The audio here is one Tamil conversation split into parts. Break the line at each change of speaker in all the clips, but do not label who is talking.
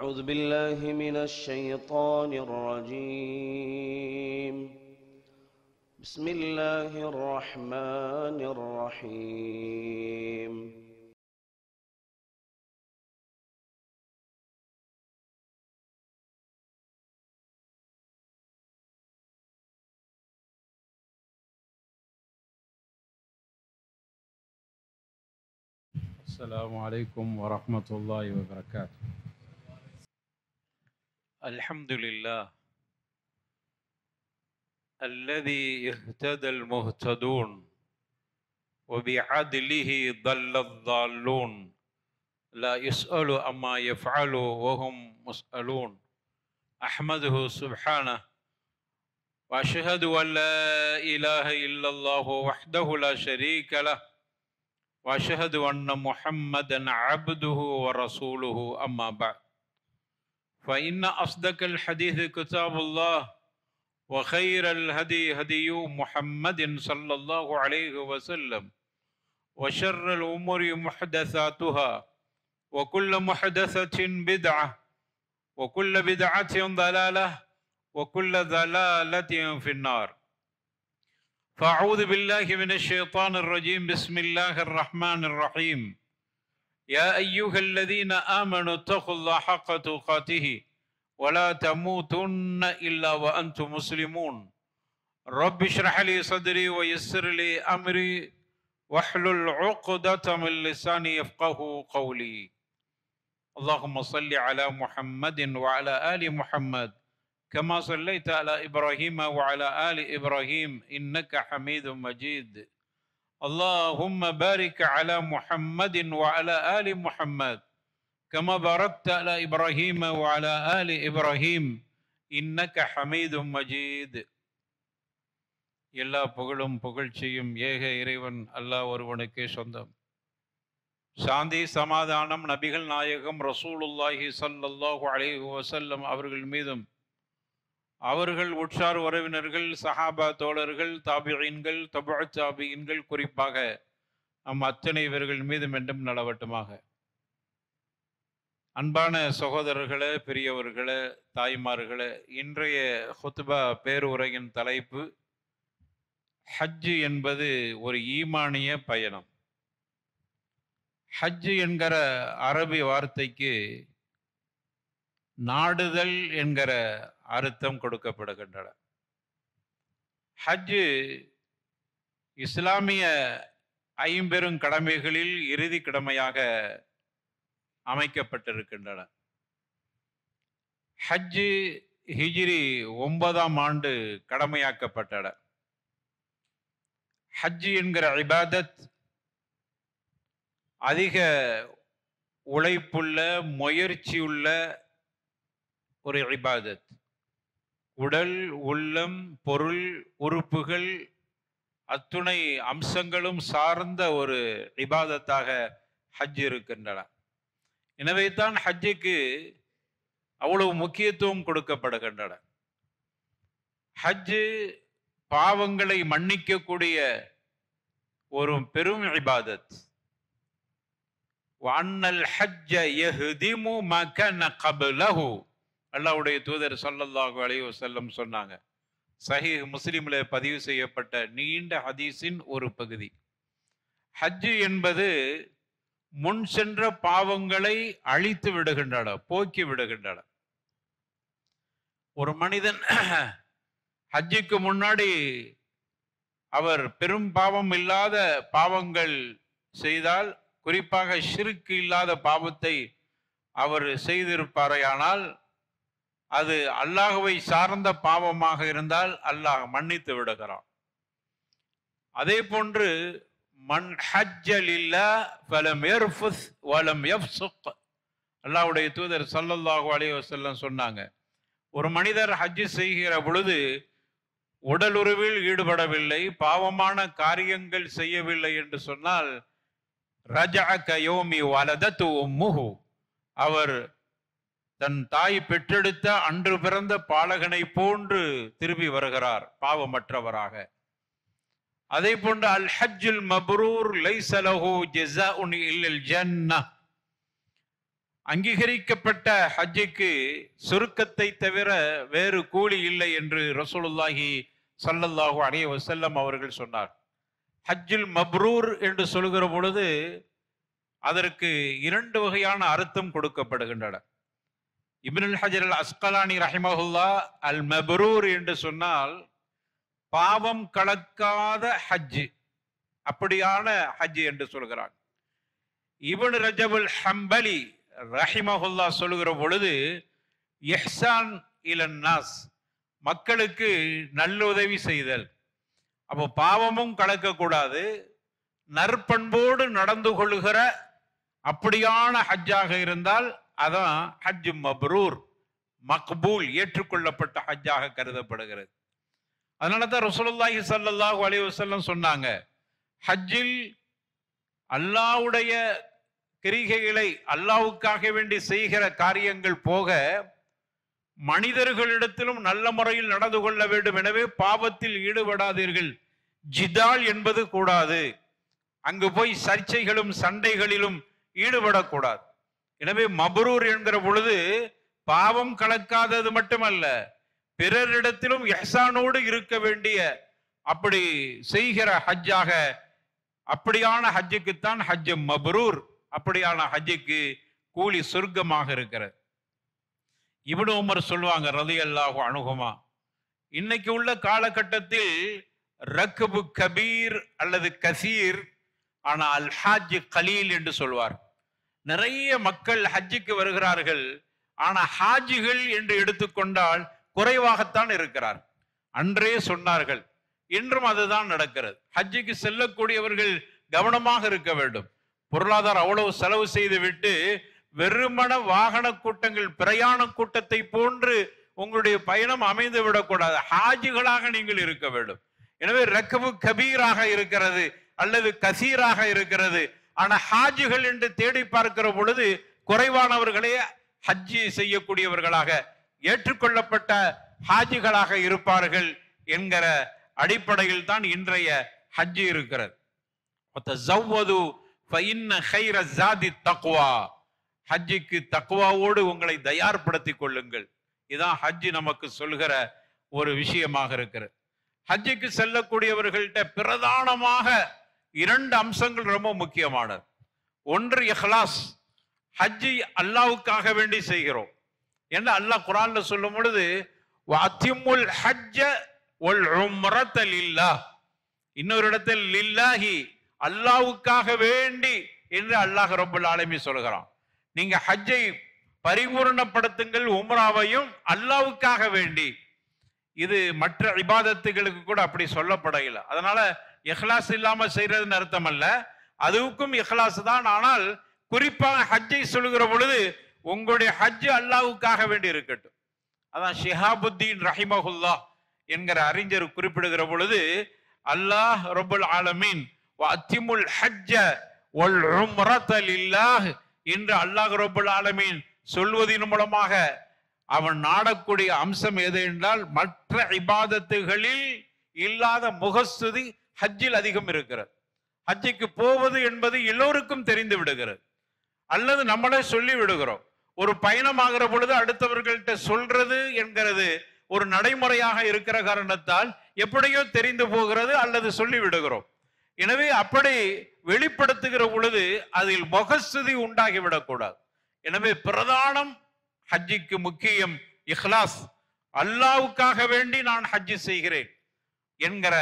أعوذ بالله من الشيطان الرجيم. بسم الله الرحمن الرحيم.
السلام عليكم ورحمة الله وبركاته. الحمد لله الذي اهتدى المهتدون وبعدله ضل الضالون لا يسأل أما يفعل وهم مسألون. أحمده سبحانه وأشهد أن لا إله إلا الله وحده لا شريك له وأشهد أن محمدا عبده ورسوله. أما بعد، فإن أصدق الحديث كتاب الله وخير الهدي هدي محمد صلى الله عليه وسلم وشر الأمور محدثاتها وكل محدثة بدعة وكل بدعة ضلالة وكل ضلالة في النار. فأعوذ بالله من الشيطان الرجيم. بسم الله الرحمن الرحيم. يا أيها الذين آمنوا اتقوا الله حق تقاته ولا تموتن إلا وأنتم مسلمون. رب اشرح لي صدري ويسر لي أمري واحلل عقدة من لساني يفقه قولي. اللهم صل على محمد وعلى آل محمد كما صليت على إبراهيم وعلى آل إبراهيم إنك حميد مجيد. اللهم بارك على محمد وعلى آل محمد كما باركت على إبراهيم وعلى آل إبراهيم إنك حميد مجيد. எல்லா புகழும் புகழ்ச்சியும் ஏக இறைவன் அல்லாஹ் ஒருவனுக்கே சொந்தம். சாந்தி சமாதானம் நபிகள் நாயகம் ரசூலுல்லாஹி ஸல்லல்லாஹு அலைஹி வஸல்லம் அவர்கள் மீதும் அவர்கள் உற்றார் உறவினர்கள் சஹாபா தோழர்கள் தாபிஈன்கள் தபுஅ தாபிஈன்கள் குறிப்பாக நம் அத்தனை இவர்கள் மீதும் என்றும் நலவட்டுமாக. அன்பான சகோதரர்களே, பெரியவர்களே, தாய்மார்களே, இன்றைய ஹுத்பா பேருரையின் தலைப்பு ஹஜ் என்பது ஒரு ஈமானிய பயணம். ஹஜ் என்கிற அரபி வார்த்தைக்கு நாடுதல் என்கிற அர்த்தம் கொடுக்கப்படுகின்றன. ஹஜ் இஸ்லாமிய ஐம்பெரும் கடமைகளில் இறுதி கடமையாக அமைக்கப்பட்டிருக்கின்றன. ஹஜ் ஹிஜ்ரி 9ஆம் ஆண்டு கடமையாக்கப்பட்டன. ஹஜ் என்கிற இபாதத் அதிக உழைப்புள்ள முயற்சியுள்ள ஒரு இபாதத். உடல் உள்ளம் பொருள் உறுப்புகள் அத்துணை அம்சங்களும் சார்ந்த ஒரு இபாதத்தாக ஹஜ் இருக்கின்றன. எனவே தான் ஹஜ்ஜுக்கு அவ்வளவு முக்கியத்துவம் கொடுக்கப்படுகின்றன. ஹஜ்ஜு பாவங்களை மன்னிக்கக்கூடிய ஒரு பெரும் இபாதத். வஅன்னல் ஹஜ்ஜ யஹ்திமு மா கான கப்லஹு. அல்லாஹ்வுடைய தூதர் ஸல்லல்லாஹு அலைஹி வஸல்லம் சொன்னாங்க. சஹீஹ் முஸ்லிம்ல பதிவு செய்யப்பட்ட நீண்ட ஹதீஸின் ஒரு பகுதி. ஹஜ் என்பது முன் சென்ற பாவங்களை அழித்து விடுகின்றன, போக்கி விடுகின்றன. ஒரு மனிதன் ஹஜ்ஜுக்கு முன்னாடி அவர் பெரும் பாவம் இல்லாத பாவங்கள் செய்தால், குறிப்பாக ஷிர்க் இல்லாத பாவத்தை அவர் செய்திருப்பாரையானால் அது அல்லாஹ்வை சார்ந்த பாவமாக இருந்தால் அல்லாஹ் மன்னித்து விடுகிறான். அதே போன்று மன் ஹஜ்ஜ லில்லாஹ் ஃபலம் யர்ஃபுஸ் வலம் யஃப்ஸுக். அல்லாஹ்வுடைய தூதர் ஸல்லல்லாஹு அலைஹி வஸல்லம் சொன்னாங்க, ஒரு மனிதர் ஹஜ் செய்கிற பொழுது உடலுறவில் ஈடுபடவில்லை, பாவமான காரியங்கள் செய்யவில்லை என்று சொன்னால் ரஜஅ கயௌமி வலதத்து உம்முஹு, அவர் தன் தாய் பெற்றெடுத்த அன்று பிறந்த பாலகனை போன்று திரும்பி வருகிறார், பாவமற்றவராக. அதே போன்று அல் ஹஜ்ஜுல் மப்ரூர் லைஸ லஹு ஜஸாஉன் இல்லல் ஜன்னah. அங்கீகரிக்கப்பட்ட ஹஜ்ஜுக்கு சுருக்கத்தை தவிர வேறு கூலி இல்லை என்று ரசூலுல்லாஹி ஸல்லல்லாஹு அலைஹி வஸல்லம் அவர்கள் சொன்னார். ஹஜ்ஜுல் மப்ரூர் என்று சொல்கிற பொழுது அதற்கு 2 வகையான அர்த்தம் கொடுக்கப்படுகின்றன. இப்னுல் ஹஜர் அல் அஸ்கலானி ரஹிமஹுல்லா அல் மப்ரூர் என்று சொன்னால் பாவம் கலக்காத ஹஜ், அப்படியான ஹஜ் என்று சொல்கிறார். இப்னு ரஜபுல் ஹம்பலி ரஹிமஹுல்லா சொல்கிற பொழுது இஹ்சான் இலன் நாஸ், மக்களுக்கு நல்லுதவி செய்தல். அப்போ பாவமும் கலக்கக்கூடாது, நற்பண்போடு நடந்து கொள்ளுகிற அப்படியான ஹஜ்ஜாக இருந்தால் அதான் ஹஜ் மப்ரூர், மக்பூல், ஏற்றுக்கொள்ளப்பட்ட ஹஜ்ஜாக கருதப்படுகிறது. அதனால தான் ரசூலுல்லாஹி ஸல்லல்லாஹு அலைஹி வஸல்லம் சொன்னாங்க, ஹஜ்ஜில் அல்லாஹ்வுடைய கிரிகைகளை அல்லாஹ்வுக்காக வேண்டி செய்கிற காரியங்கள் போக மனிதர்களிடத்திலும் நல்ல முறையில் நடந்து கொள்ள வேண்டும். எனவே பாவத்தில் ஈடுபடாதீர்கள், ஜிதால் என்பது கூடாது, அங்கு போய் சர்ச்சைகளும் சண்டைகளிலும் ஈடுபடக்கூடாது. எனவே மப்ரூர் என்கிற பொழுது பாவம் கலக்காதது மட்டுமல்ல, பிறரிடத்திலும் இஹ்சானோடு இருக்க வேண்டிய அப்படி செய்கிற ஹஜ்ஜாக, அப்படியான ஹஜ்ஜுக்குத்தான் ஹஜ் மப்ரூர், அப்படியான ஹஜ்ஜுக்கு கூலி சொர்க்கமாக இருக்கிறது. இப்னு உமர் சொல்லுவாங்க ரலியல்லாஹு அன்ஹுமா, இன்னைக்கு உள்ள காலகட்டத்தில் ரக்பு கபீர் அல்லது கசீர், ஆனால் அல் ஹஜ் கலீல் என்று சொல்வார். நிறைய மக்கள் ஹஜ்ஜுக்கு வருகிறார்கள், ஆனா ஹாஜிகள் என்று எடுத்துக்கொண்டால் குறைவாகத்தான் இருக்கிறார். அன்றே சொன்னார்கள், இன்றும் அதுதான் நடக்கிறது. ஹஜ்ஜுக்கு செல்லக்கூடியவர்கள் கவனமாக இருக்க வேண்டும். பொருளாதாரம் அவ்வளவு செலவு செய்து விட்டு வெறுமன வாகன கூட்டங்கள், பிரயாண கூட்டத்தை போன்று உங்களுடைய பயணம் அமைந்து விடக்கூடாது. ஹாஜிகளாக நீங்கள் இருக்க வேண்டும். எனவே ரக்பு கபீராக இருக்கிறது அல்லது கசீராக இருக்கிறது. ஆனா ஹாஜிகள் என்று தேடி பார்க்கிற பொழுது குறைவானவர்களே ஹஜ்ஜி செய்யக்கூடியவர்களாக, ஏற்றுக்கொள்ளப்பட்ட ஹாஜிகளாக இருப்பார்கள் என்கிற அடிப்படையில் தான் இன்றைய ஹஜ்ஜி இருக்கிறது. ஹஜ்ஜிக்கு தக்வாவோடு உங்களை தயார்படுத்திக் கொள்ளுங்கள். இதான் ஹஜ்ஜி நமக்கு சொல்கிற ஒரு விஷயமாக இருக்கிறது. ஹஜ்ஜுக்கு செல்லக்கூடியவர்கள்ட்ட பிரதானமாக 2 அம்சங்கள் ரொம்ப முக்கியமானது. ஒன்று இஹ்லாஸ், ஹஜ்ஜி அல்லாஹ்வுக்காக வேண்டி செய்கிறோம் என்று அல்லாஹ் குர்ஆன்ல சொல்லும் பொழுது வஅத்திமுல் ஹஜ்ஜ வல் உம்ரத லில்லாஹ், இன்னொரு இடத்தில் லில்லாஹி, அல்லாஹ்வுக்காக வேண்டி என்று அல்லாஹ் ரப்பல் ஆலமீன் சொல்கிறான். நீங்க ஹஜ்ஜை பரிபூர்ணப்படுத்துங்கள், உம்ராவையும் அல்லாஹ்வுக்காக வேண்டி. இது மற்ற இபாதத்துகளுக்கு கூட அப்படி சொல்லப்படல. அதனால இஹ்லாஸ் இல்லாம செய்யறதுன்னு அர்த்தம் அல்ல, அதுக்கும் இஹ்லாஸ் தான். ஆனால் குறிப்பாக ஹஜ்ஜை சொல்கிற பொழுது உங்களுடைய ஹஜ் அல்லாஹ்வுக்காக வேண்டி இருக்கட்டும். அதான் ஷிஹாபுத்தீன் ரஹிமஹுல்லா என்கிற அறிஞர் குறிப்பிடுகிற பொழுது, அல்லாஹ் ரப்பல் ஆலமீன் வஅத்திமுல் ஹஜ்ஜ வல் உம்ரத லில்லாஹ் என்று அல்லாஹ் ரப்பல் ஆலமீன் சொல்வதின் மூலமாக அவன் நாடக்கூடிய அம்சம் எது என்றால், மற்ற இபாதத்துகளில் இல்லாத முகஸ்துதி ஹஜ்ஜில் அதிகம் இருக்கிறது. ஹஜ்ஜுக்கு போவது என்பது எல்லோருக்கும் தெரிந்து விடுகிறது, அல்லது நம்மளே சொல்லி விடுகிறோம். ஒரு பயணமாகிற பொழுது அடுத்தவர்கள்ட்ட சொல்றது என்கிறது ஒரு நடைமுறையாக இருக்கிற காரணத்தால் எப்படியோ தெரிந்து போகிறது அல்லது சொல்லி விடுகிறோம். எனவே அப்படி வெளிப்படுத்துகிற பொழுது அதில் முகஸ்துதி உண்டாகிவிடக்கூடாது. எனவே பிரதானம் ஹஜ்ஜிக்கு முக்கியம் இஹ்லாஸ், அல்லாஹ்வுக்காக வேண்டி நான் ஹஜ்ஜி செய்கிறேன் என்கிற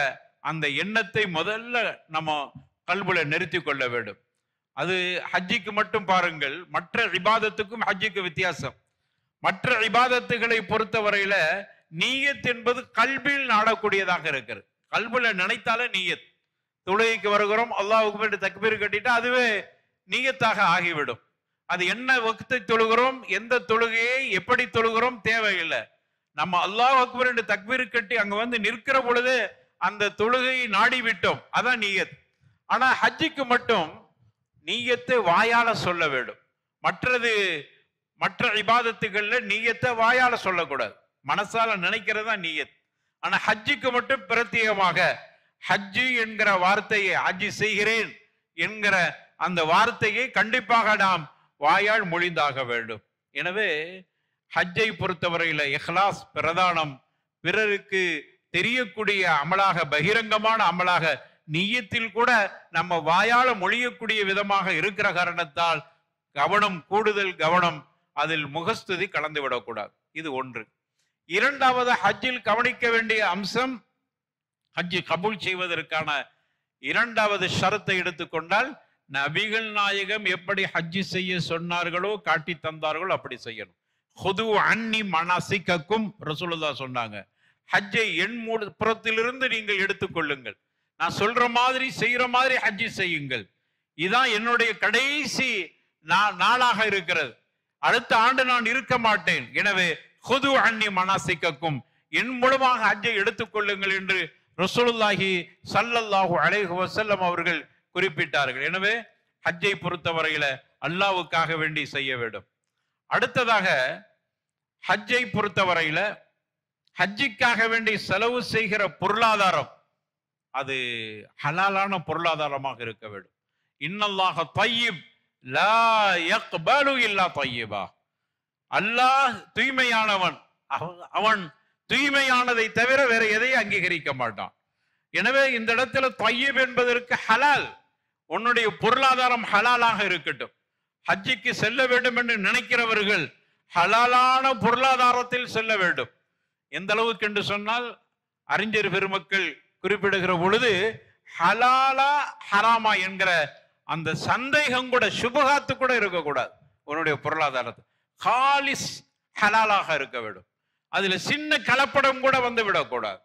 அந்த எண்ணத்தை முதல்ல நம்ம கல்புல நிறுத்தி கொள்ள வேண்டும். அது ஹஜ்ஜிக்கு மட்டும் பாருங்கள், மற்ற இபாதத்துக்கும் ஹஜ்ஜிக்கு வித்தியாசம். மற்ற இபாதத்துகளை பொறுத்தவரையில நீயத் என்பது கல்பில் நாடக்கூடியதாக இருக்கிறது. கல்புல நினைத்தாலே நீயத். தொழுகைக்கு வருகிறோம், அல்லாஹ்வுக்கு வேண்டி தக்பீர் கட்டிட்டா அதுவே நீயத்தாக ஆகிவிடும். அது என்ன வக்தை தொழுகிறோம், எந்த தொழுகையை எப்படி தொழுகிறோம் தேவையில்லை. நம்ம அல்லாஹ் அக்பர் என்று தக்பீர் கட்டி அங்க வந்து நிற்கிற பொழுது அந்த தொழுகையை நாடி விட்டோம், அதான் நீயத். ஆனா ஹஜ்ஜுக்கு மட்டும் நீயத்தை வாயால சொல்ல வேண்டும். மற்ற இபாதத்துகள்ல நீயத்தை வாயால சொல்லக்கூடாது, மனசால நினைக்கிறதா நீயத். ஆனா ஹஜ்ஜுக்கு மட்டும் பிரத்யேகமாக ஹஜ்ஜு என்கிற வார்த்தையை, ஹஜ்ஜி செய்கிறேன் என்கிற அந்த வார்த்தையை கண்டிப்பாக நாம் வாயால் மொழிந்தாக வேண்டும். எனவே ஹஜ்ஜை பொறுத்தவரையில இஹ்லாஸ் பிரதானம். பிறருக்கு தெரியக்கூடிய அமலாக, பகிரங்கமான அமலாக, நிய்யத்தில் கூட நம்ம வாயால மொழியக்கூடிய விதமாக இருக்கிற காரணத்தால் கவனம், கூடுதல் கவனம், அதில் முகஸ்துதி கலந்து விடக்கூடாது. இது ஒன்று. இரண்டாவது, ஹஜ்ஜில் கவனிக்க வேண்டிய அம்சம், ஹஜ்ஜி கபூல் செய்வதற்கான இரண்டாவது ஷரத்தை எடுத்துக்கொண்டால், நபிகள் நாயகம் எப்படி ஹஜ்ஜி செய்ய சொன்னார்களோ, காட்டி தந்தார்களோ அப்படி செய்யணும். ஹுது அன்னி மனாசிக்கக்கும் ரசூலுல்லாஹ் சொன்னாங்க. ஹஜ்ஜை என் புறத்திலிருந்து நீங்கள் எடுத்துக்கொள்ளுங்கள், நான் சொல்ற மாதிரி செய்யற மாதிரி ஹஜ்ஜி செய்யுங்கள். இதான் என்னுடைய கடைசி நாளாக இருக்கிறது, அடுத்த ஆண்டு நான் இருக்க மாட்டேன். எனவே ஹுது அன்னி மனாசிக்கக்கும், என் மூலமாக ஹஜ்ஜை எடுத்துக்கொள்ளுங்கள் என்று ரசூலுல்லாஹி ஸல்லல்லாஹு அலைஹி வஸல்லம் அவர்கள் குறிப்பிட்டார்கள். எனவே ஹஜ்ஜை பொறுத்தவரையில அல்லாஹ்வுக்காக வேண்டி செய்ய வேண்டும். அடுத்ததாக, ஹஜ்ஜை பொறுத்தவரையில ஹஜ்ஜிக்காக வேண்டி செலவு செய்கிற பொருளாதாரம் அது ஹலாலான பொருளாதாரமாக இருக்க வேண்டும். இன்னல்லாஹ தய்யிப் லா யக்பலு இல்லா தய்யிபா. அல்லாஹ் தூய்மையானவன், அவன் தூய்மையானதை தவிர வேற எதையும் அங்கீகரிக்க மாட்டான். எனவே இந்த இடத்துல தய்யிப் என்பதற்கு ஹலால், உன்னுடைய பொருளாதாரம் ஹலாலாக இருக்கட்டும். ஹஜ்ஜிக்கு செல்ல வேண்டும் என்று நினைக்கிறவர்கள் ஹலாலான பொருளாதாரத்தில் செல்ல வேண்டும். எந்த அளவுக்கு என்று சொன்னால், அறிஞர் பெருமக்கள் குறிப்பிடுகிற பொழுது ஹலாலா ஹராமா என்கிற அந்த சந்தேகம் கூட, சுபகாத்து கூட இருக்கக்கூடாது. உன்னுடைய பொருளாதாரத்தை ஹாலிஸ் ஹலாலாக இருக்க வேண்டும். அதுல சின்ன கலப்படம் கூட வந்து விடக்கூடாது.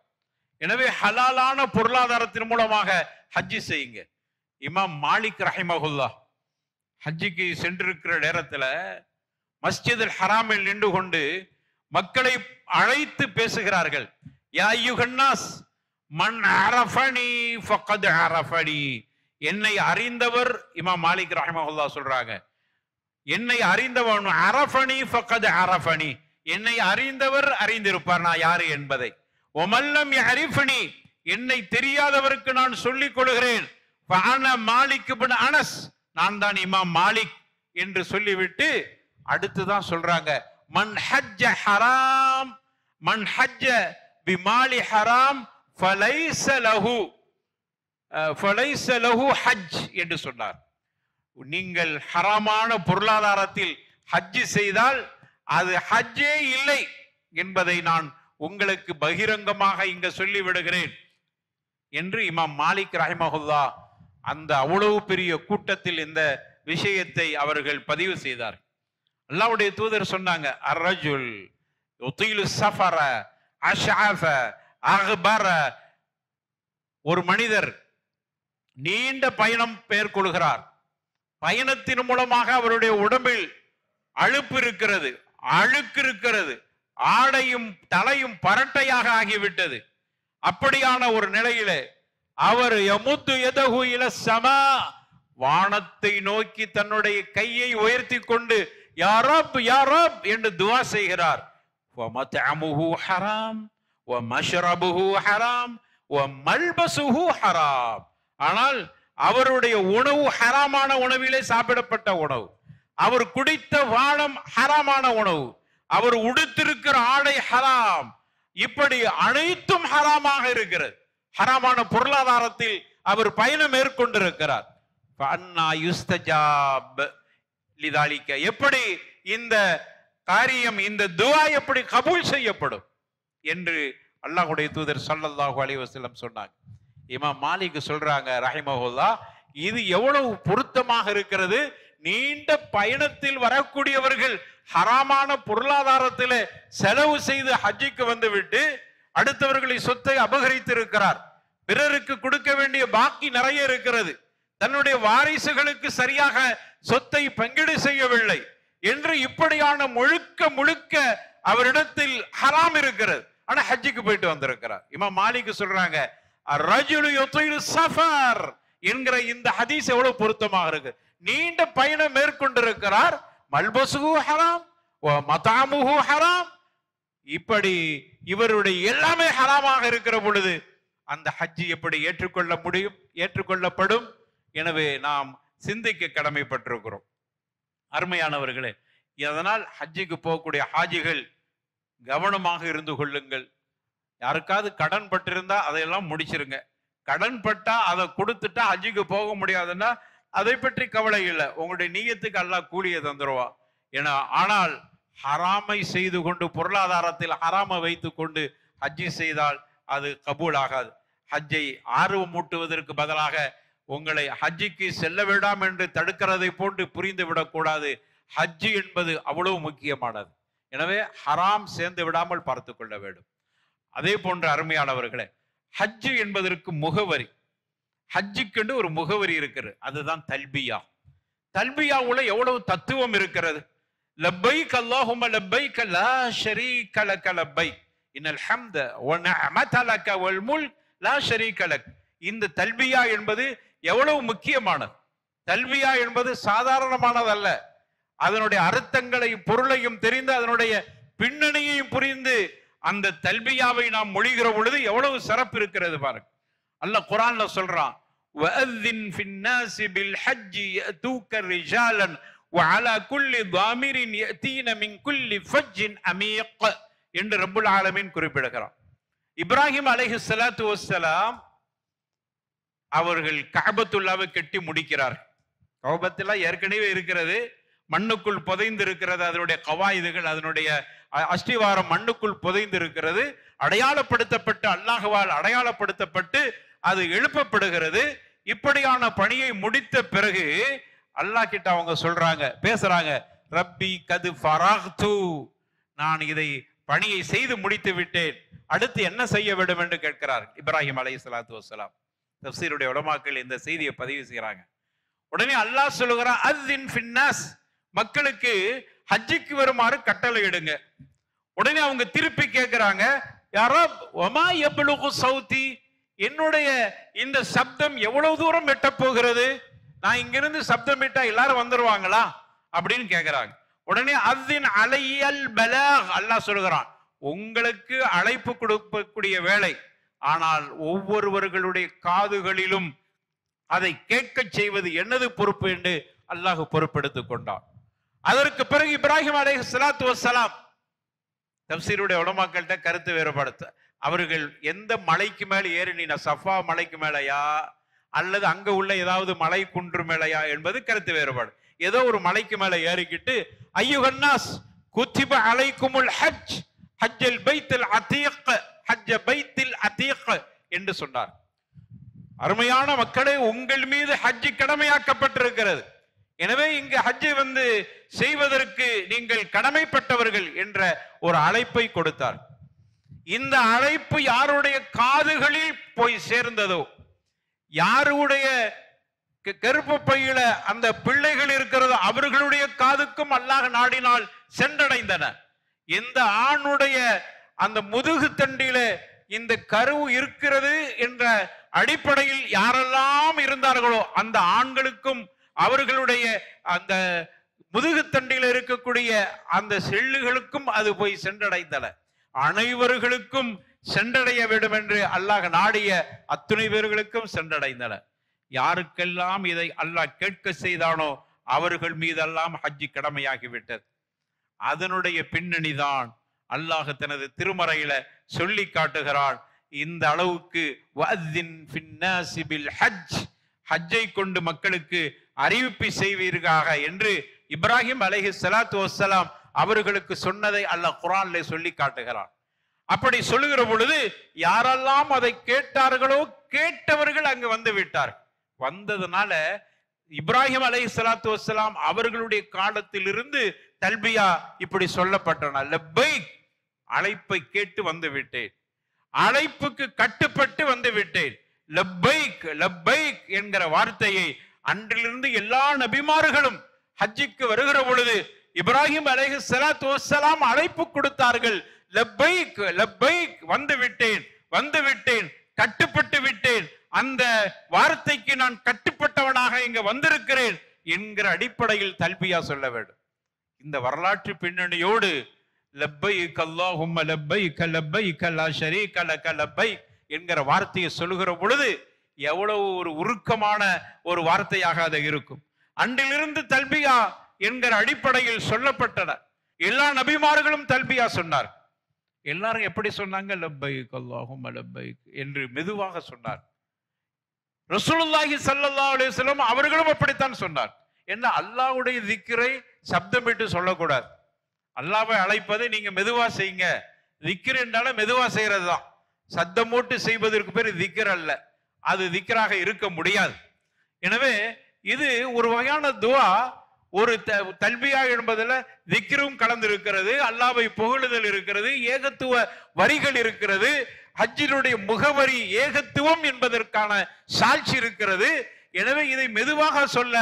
எனவே ஹலாலான பொருளாதாரத்தின் மூலமாக ஹஜ்ஜி செய்யுங்க. இமாம் மாலிக் ரஹிமஹுல்லாஹ் ஹஜ்ஜிக்கு சென்றிருக்கிற நேரத்துல மஸ்ஜிதுல் ஹராமில் நின்று கொண்டு மக்களை அழைத்து பேசுகிறார்கள். யா அய்யுஹன்னாஸ் மன் அரஃபனி ஃபக்கத் அரஃபனி. என்னை அறிந்தவர், இமாம் மாலிக் ரஹிமஹுல்லாஹ் சொல்றாங்க, என்னை அறிந்தவன் அரஃபனி ஃபக்கத் அரஃபனி, என்னை அறிந்தவர் அறிந்திருப்பார் நான் யாரு என்பதை. ஒமல்லம் யஅரிஃபனி, என்னை தெரியாதவருக்கு நான் சொல்லிக் கொள்கிறேன். ஃபஅன மாலிக் இப்னு அனஸ், நான் தான் இமாம் மாலிக் என்று சொல்லிவிட்டு அடுத்துதான் சொல்றாங்க, மன் ஹஜ்ஜ ஹராம், மன் ஹஜ்ஜ பிமாலி ஹராம் ஃபலைஸ லஹு ஹஜ் என்று சொன்னார். நீங்கள் ஹராமான பொருளாதாரத்தில் ஹஜ் செய்தால் அது ஹஜ்ஜே இல்லை என்பதை நான் உங்களுக்கு பகிரங்கமாக இங்க சொல்லி விடுகிறேன் என்று இமாம் மாலிக் ரஹிமஹுல்லாஹ் அந்த அவ்வளவு பெரிய கூட்டத்தில் இந்த விஷயத்தை அவர்கள் பதிவு செய்தார். அல்லாஹ்வுடைய தூதர் சொன்னாங்க, அர்ரஜுல் யுதீலு ஸஃபர அஷ்அஃப அக்பர, ஒரு மனிதர் நீண்ட பயணம் மேற்கொள்கிறார். பயணத்தின் மூலமாக அவருடைய உடம்பில் அழுப்பு இருக்கிறது, அழுக்கு இருக்கிறது, ஆடையும் தலையும் பரட்டையாக ஆகிவிட்டது. அப்படியான ஒரு நிலையிலே அவர் யமுத்து யதஹு இல ஸமா, வானத்தை நோக்கி தன்னுடைய கையை உயர்த்தி கொண்டு யா ரப் யா ரப் என்று துஆ செய்கிறார். வமத்அமுஹு ஹராம் வமஷ்ரபுஹு ஹராம் வமல்பசுஹு ஹராம். ஆனால் அவருடைய உணவு ஹராமான உணவிலே சாப்பிடப்பட்ட உணவு, அவர் குடித்த வானம் ஹராமான உணவு, அவர் உடுத்திருக்கிற ஆடை ஹராம், இப்படி அனைத்தும் ஹராமாக இருக்கிறது. ஹராமான பொருளாதாரத்தில் அவர் பயணம் மேற்கொண்டிருக்கிறார். எப்படி இந்த காரியம், இந்த துஆ எப்படி கபூல் செய்யப்படும் என்று அல்லாஹ்வுடைய தூதர் ஸல்லல்லாஹு அலைஹி வஸல்லம் சொன்னாங்க. இமாம் மாலிக் சொல்றாங்க ரஹிமஹுல்லாஹ், இது எவ்வளவு பொருத்தமாக இருக்கிறது. நீண்ட பயணத்தில் வரக்கூடியவர்கள் ஹராமான பொருளாதாரத்தில் செலவு செய்து ஹஜ்ஜிக்கு வந்துவிட்டு அடுத்தவர்களை சொத்தை அபகரித்து இருக்கிறார். பிறருக்கு கொடுக்க வேண்டிய பாக்கி நிறைய இருக்கிறது, தன்னுடைய வாரிசுகளுக்கு சரியாக சொத்தை பங்கீடு செய்யவில்லை என்று இப்படியான முழுக்க முழுக்க அவரிடத்தில் ஹராம் இருக்கிறது. ஆனா ஹஜ்ஜிக்கு போயிட்டு வந்திருக்கிறார். இமாம் மாலிக் சொல்றாங்க, ரஜுலு யுதீலு ஸஃபர் என்கிற இந்த ஹதீஸ் எவ்வளவு பொருத்தமாக இருக்கு. நீண்ட பயணம் மேற்கொண்டிருக்கிறார், மல்பசுஹு ஹராம் வ மத்அமுஹு ஹராம், இப்படி இவருடைய எல்லாமே ஹராமாக இருக்கிற பொழுது அந்த ஹஜ்ஜி எப்படி ஏற்றுக்கொள்ள முடியும், ஏற்றுக்கொள்ளப்படும்? எனவே நாம் சிந்திக்க கடமைப்பட்டிருக்கிறோம். அருமையானவர்களே, அதனால் ஹஜ்ஜுக்கு போகக்கூடிய ஹாஜிகள் கவனமாக இருந்து கொள்ளுங்கள். யாருக்காவது கடன் பட்டிருந்தா அதையெல்லாம் முடிச்சிருங்க. கடன் பட்டா அதை கொடுத்துட்டா ஹஜ்ஜுக்கு போக முடியாதுன்னா அதை பற்றி கவலை இல்லை. உங்களுடைய நீயத்துக்கு அல்லாஹ் கூலியை தந்துருவா. ஏன்னா, ஆனால் ஹராமை செய்து கொண்டு, பொருளாதாரத்தில் ஹராமை வைத்து கொண்டு ஹஜ்ஜி செய்தால் அது கபூல் ஆகாது. ஹஜ்ஜை ஆர்வமூட்டுவதற்கு பதிலாக உங்களை ஹஜ்ஜிக்கு செல்ல வேண்டாம் என்று தடுக்கிறதை போன்று புரிந்து விடக்கூடாது. ஹஜ்ஜி என்பது அவ்வளவு முக்கியமானது. எனவே ஹராம் சேர்ந்து விடாமல் பார்த்து கொள்ள வேண்டும். அதே போன்ற அருமையானவர்களே, ஹஜ்ஜு என்பதற்கு முகவரி, ஹஜ்ஜுக்கென்று ஒரு முகவரி இருக்கிறது. அதுதான் தல்பியா. தல்பியாவுல எவ்வளவு தத்துவம் இருக்கிறது. லப்பைக் அல்லாஹும்ம லப்பைக் லா ஷரீக லக லப்பைக் இன்னல் ஹம்த வ நிஅமத லக வல் முல்க் லா ஷரீக லக். இந்த தல்பியா என்பது எவ்வளவு முக்கியமானது. தல்பியா என்பது சாதாரணமானதல்ல. அதனுடைய அர்த்தங்களை, பொருளையும் தெரிந்து, அதனுடைய பின்னணியையும் புரிந்து அந்த தல்பியாவை நாம் மொழிகிற பொழுது எவ்வளவு சிறப்பு இருக்கிறது பாருங்க. அல்லாஹ் குர்ஆன்ல சொல்றான், வஅذின் ஃபின்னாஸ் பில் ஹஜ் யஅதூக ரிஜாலன் வஅலா குல்லி தாமிரின் யஅதீன மின் குல்லி ஃபஜ்ஜின் அமீக் என்று ரப்புல் ஆலமீன் குறிப்பிடுகிறான். இப்ராஹிம் அலைஹிஸ்ஸலாத்து வஸ்ஸலாம் அவர்கள் கஅபத்துல்லாவை கட்டி முடிக்கிறார். கஅபத்துல்லா ஏற்கனவே இருக்கிறது, மண்ணுக்குள் புதைந்து இருக்கிறது. அதனுடைய கவாயிதுகள், அதனுடைய அஸ்திவாரம் மண்ணுக்குள் புதைந்து இருக்கிறது. அடையாளப்படுத்தப்பட்டு, அல்லாஹ்வால் அடையாளப்படுத்தப்பட்டு அது எழுப்பப்படுகிறது. இப்படியான பணியை முடித்த பிறகு அல்லாஹ் கிட்ட அவங்க சொல்றாங்க, பேசுறாங்க, ரப்பி கது ஃபராக்து, நான் இதை பணியை செய்து முடித்து விட்டேன், அடுத்து என்ன செய்ய வேண்டும் என்று கேட்கிறார் இப்ராஹிம் அலைஹிஸ்ஸலாத்து வஸ்ஸலாம். தஃப்சீருடைய உலமாக்கள் இந்த செய்தியை பதிவு செய்யறாங்க. உடனே அல்லாஹ் சொல்லுகிறான், அஸ்ஸின் ஃபின்னாஸ், மக்களுக்கு ஹஜ்ஜுக்கு வருமாறு கட்டளை இடுங்க. உடனே அவங்க திருப்பி கேட்கிறாங்க, யா ரப் வமா யப்லுகு சௌதி, என்னுடைய இந்த சப்தம் எவ்வளவு தூரம் எட்ட போகிறது, நான் இங்கிருந்து சப்தம் இட்டா எல்லாரும் வந்துருவாங்களா அப்படின்னு கேட்கிறாங்க. உடனே அஸ்ஸின் அலையல் பலாக், அல்லாஹ் சொல்கிறான், உங்களுக்கு அழைப்பு கொடுக்கக்கூடிய வேலை, ஆனால் ஒவ்வொருவர்களுடைய காதுகளிலும் அதை கேட்க செய்வது எனது பொறுப்பு என்று அல்லாஹ் பொறுப்பெடுத்துக் கொண்டான். அதற்கு பிறகு இப்ராஹிம் அலைஹிஸ்ஸலாத்து வஸ்ஸலாம் தஃப்சீருடைய உலமாக்கள்கிட்ட கருத்து வேறுபடுத்த, அவர்கள் எந்த மலைக்கு மேல ஏறினா, சஃபா மலைக்கு மேலையா அல்லது அங்க உள்ள ஏதாவது மலை குன்று மேலையா என்பது கருத்து வேறுபாடு. ஏதோ ஒரு மலைக்கு மேல ஏறிக்கிட்டு, ஐயுஹன்னாஸ் குத்திப அலைக்குமுல் ஹஜ் ஹஜ்ஜல் பைத்துல் அதீக் ஹஜ்ஜ பைத்துல் அதீக் என்று சொன்னார். அருமையான மக்களே, உங்கள் மீது ஹஜ் கடமையாக்கப்பட்டிருக்கிறது. எனவே இங்கு ஹஜ் செய்வதற்கு நீங்கள் கடமைப்பட்டவர்கள் என்ற ஒரு அழைப்பை கொடுத்தார். இந்த அழைப்பு யாருடைய காதுகளில் போய் சேர்ந்ததோ, யாருடைய கருப்பு பையில அந்த பிள்ளைகள் இருக்கிறதோ அவர்களுடைய காதுக்கும் அல்லாஹ் நாடினால் சென்றடைந்தன. எந்த ஆணுடைய அந்த முதுகு தண்டில இந்த கரு இருக்கிறது என்ற அடிப்படையில் யாரெல்லாம் இருந்தார்களோ அந்த ஆண்களுக்கும் அவர்களுடைய அந்த முதுகுத்தண்டில் இருக்கக்கூடிய அந்த செல்லுகளுக்கும் அது போய் சென்றடைந்தன. அனைவர்களுக்கும் சென்றடைய வேண்டும் என்று அல்லாஹ் நாடிய அத்துணை பேர்களுக்கும் சென்றடைந்தன. யாருக்கெல்லாம் இதை அல்லாஹ் கேட்க செய்தானோ அவர்கள் மீதெல்லாம் ஹஜ்ஜி கடமையாகிவிட்டது. அதனுடைய பின்னணிதான் அல்லாஹ் தனது திருமறையில சொல்லி காட்டுகிறான். இந்த அளவுக்கு ஹஜ்ஜை கொண்டு மக்களுக்கு அறிவிப்பு செய்வீர்களாக என்று இப்ராஹிம் அலைஹிஸ்ஸலாத்து வஸ்ஸலாம் அவர்களுக்கு சொன்னதை அல்லாஹ் குர்ஆனிலே சொல்லி காட்டுகிறான். அப்படி சொல்லுகிற பொழுது யாரெல்லாம் அதை கேட்டார்களோ கேட்டவர்கள் அங்கு வந்து விட்டார். வந்ததுனால இப்ராஹிம் அலைஹிஸ்ஸலாத்து வஸ்ஸலாம் அவர்களுடைய காலத்தில் இருந்து தல்பியா இப்படி சொல்லப்பட்டன. லப்பைக், அழைப்பை கேட்டு வந்து விட்டேன், அழைப்புக்கு கட்டுப்பட்டு வந்து விட்டேன். லப்பைக் லப்பைக் என்கிற வார்த்தையை அன்றிலிருந்து எல்லா நபிமார்களும் ஹஜ்ஜுக்கு வருகிற பொழுது இப்ராஹிம் அலைஹிஸ்ஸலாத்து வஸ்ஸலாம் அழைப்பு கொடுத்தார்கள். லப்பைக் லப்பைக், வந்து விட்டேன் வந்து விட்டேன், கட்டுப்பட்டு விட்டேன், அந்த வார்த்தைக்கு நான் கட்டுப்பட்டவனாக இங்க வந்திருக்கிறேன் என்கிற அடிப்படையில் தல்பியா சொல்ல வேண்டும். இந்த வரலாற்று பின்னணியோடு லப்பைக் அல்லாஹும்ம லப்பைக் லப்பைக் லா ஷரீக லக லப்பைக் என்கிற வார்த்தையை சொல்லுகிற பொழுது எவ்வளவு ஒரு உருக்கமான ஒரு வார்த்தையாக அது இருக்கும். அன்றிலிருந்து தல்பியா என்கிற அடிப்படையில் சொல்லப்பட்டன. எல்லா நபிமார்களும் தல்பியா சொன்னார். எல்லாரும் எப்படி சொன்னாங்க? லப்பைக் அல்லாஹும்ம லப்பைக் என்று மெதுவாக சொன்னார். ரசூலுல்லாஹி ஸல்லல்லாஹு அலைஹி வஸல்லம் அவர்களும் அப்படித்தான் சொன்னார். என்ன, அல்லாஹ்வுடைய திக்ரை சப்தமிட்டு சொல்லக்கூடாது. அல்லாஹ்வை அழைப்பதை நீங்க மெதுவா செய்யுங்க. திக்ர் என்றாலும் மெதுவா செய்யறது தான். சத்தம் போட்டு செய்வதற்கு பேர் திக்ர் அல்ல. அது திக்ராக இருக்க முடியாது. எனவே இது ஒரு வகையான துவா. ஒரு தல்பியா என்பதில் திக்ரும் கலந்து இருக்கிறது, அல்லாஹ்வை புகழுதல் இருக்கிறது, ஏகத்துவ வரிகள் இருக்கிறது, ஹஜ்ஜினுடைய முகவரி ஏகத்துவம் என்பதற்கான சாட்சி இருக்கிறது. எனவே இதை மெதுவாக சொல்ல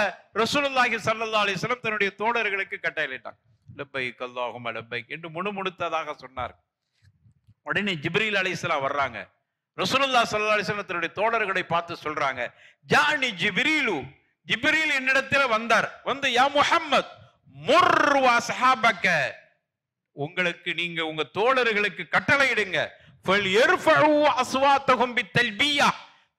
ரசூலுல்லாஹி ஸல்லல்லாஹு அலைஹி வஸல்லம் தன்னுடைய தோழர்களுக்கு கட்டளையிட்டார். லப்பைக் அல்லாஹும்ம லப்பைக் என்று முணுமுணுத்ததாக சொன்னார். உடனே ஜிப்ரீல் அலைஹிஸ்ஸலாம் வர்றாங்க. ரசூலுல்லாஹி ஸல்லல்லாஹு அலைஹி வஸல்லம் தன்னுடைய தோழர்களை பார்த்து சொல்றாங்க, ஜானி ஜிப்ரீலு, ஜிப்ரீல் என்னிடத்தில் வந்தார். வந்து, யா முஹம்மத் முர் வ அஸ்ஹாபக, உங்களுக்கு நீங்க உங்க தோழர்களுக்கு கட்டளையிடுங்க, ஃபல் யர்ஃபஉ அஸ்வாத்தஹும் பித்தல்பியா,